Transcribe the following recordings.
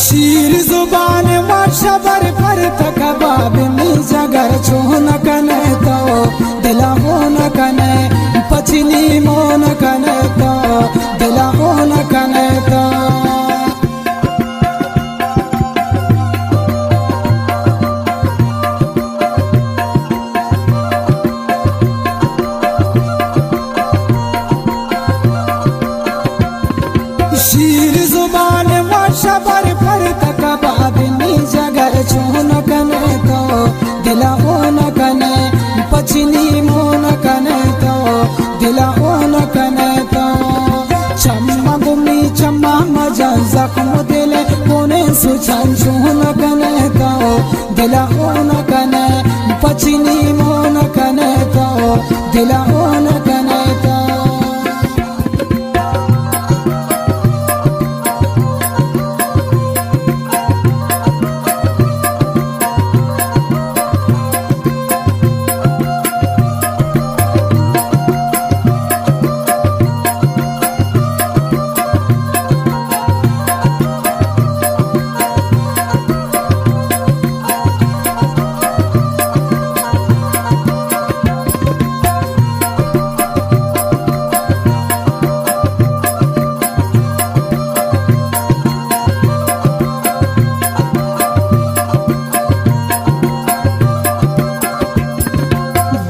शीर जुबान शबर पर तकबाब जगर चोन कने तो दिला होन कने पचनी मोन कने तो दिला होन कने तो शीर जुबान शबर पर तकबाब जगर चोन कने तो दिला होन कने पचनी मोन कने तो दिला होन कने तो चम्मा गुमी चम्मा मजा जख्म दिले कोने सुचन चोन कने तो दिला होन कने पचनी मोन कने तो दिला होन कने तो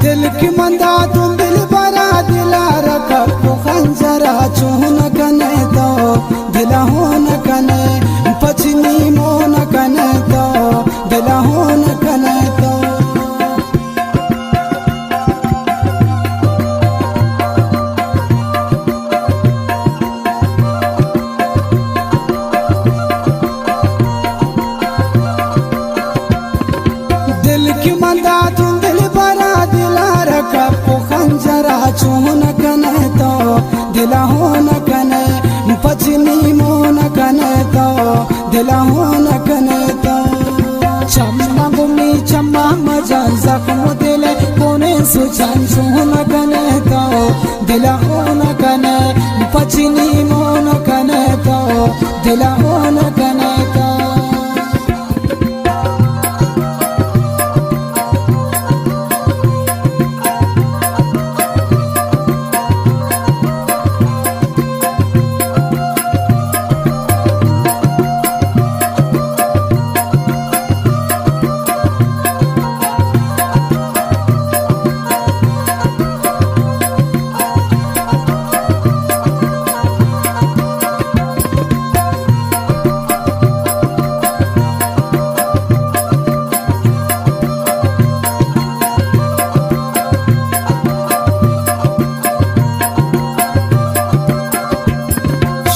दिल की मंदा तुम दिल बरा दिला रखा खंजरा चून कने तो दिला होन कने पचनी मोन कने तो दिला होन कने तो दिल की मंदा तुम दिल बरा दिला रखा खंजरा चून कने तो दिला होन कने पचनी मोन कने तो दिला होन कने तो चम्मा गुमी चम्मा मजा जख्म दिले कोने सुचन चून कने तो दिला होन कने पचनी मोन कने तो दिला होन कने तो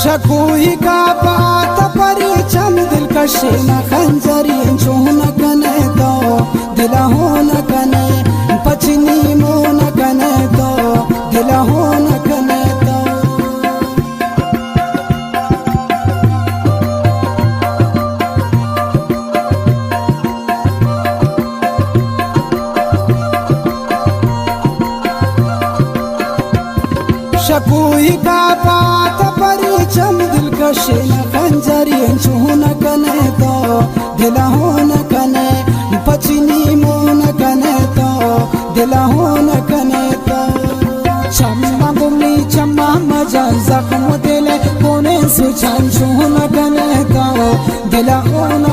शकुई का बात परी चम दिल कशे न खंजरी चून कने तो दिला होन कने पचनी मोन कने तो दिला होन कने तो शकुई का बात परी चम दिल कशे न खंजरी चून कने तो दिला होन कने पचनी मोन कने तो दिला होन कने तो चम्मा गुमी चम्मा मजा जख्म दिले कोने सुचन चून कने तो दिला होन